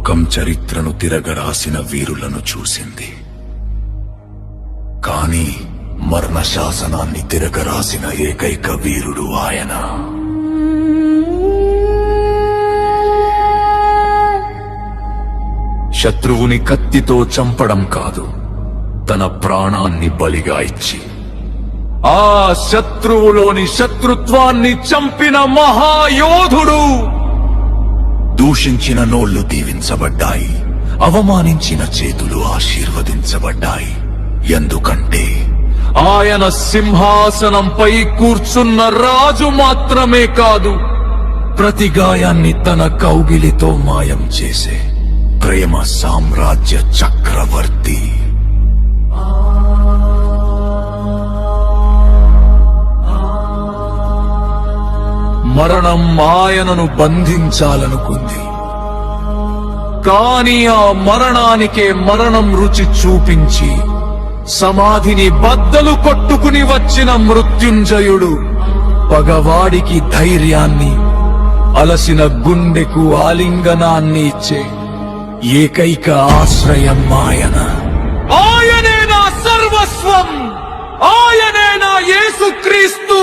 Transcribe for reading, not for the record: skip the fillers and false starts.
లోకం చరిత్రను తిరగరాసిన వీరులను చూసింది. కానీ మరణ శాసనాన్ని తిరగరాసిన ఏకైక వీరుడు ఆయన. శత్రువుని కత్తితో చంపడం కాదు, తన ప్రాణాన్ని బలిగా ఇచ్చి ఆ శత్రువులోని శత్రుత్వాన్ని చంపిన మహాయోధుడు. దూషించిన నోళ్లు దీవించబడ్డాయి, అవమానించిన చేతులు ఆశీర్వదించబడ్డాయి. ఎందుకంటే ఆయన సింహాసనంపై కూర్చున్న రాజు మాత్రమే కాదు, ప్రతి గాయాన్ని తన కౌగిలితో మాయం చేసే ప్రేమ సామ్రాజ్య చక్రవర్తి. మరణం ఆయనను బంధించాలనుకుంది, కాని ఆ మరణానికే మరణం రుచి చూపించి సమాధిని బద్దలు కొట్టుకుని వచ్చిన మృత్యుంజయుడు పగవాడికి ధైర్యాన్ని, అలసిన గుండెకు ఆలింగనాన్ని ఇచ్చే ఏకైక ఆశ్రయం ఆయన. ఆయనే నా సర్వస్వం, ఆయనే నా యేసుక్రీస్తు.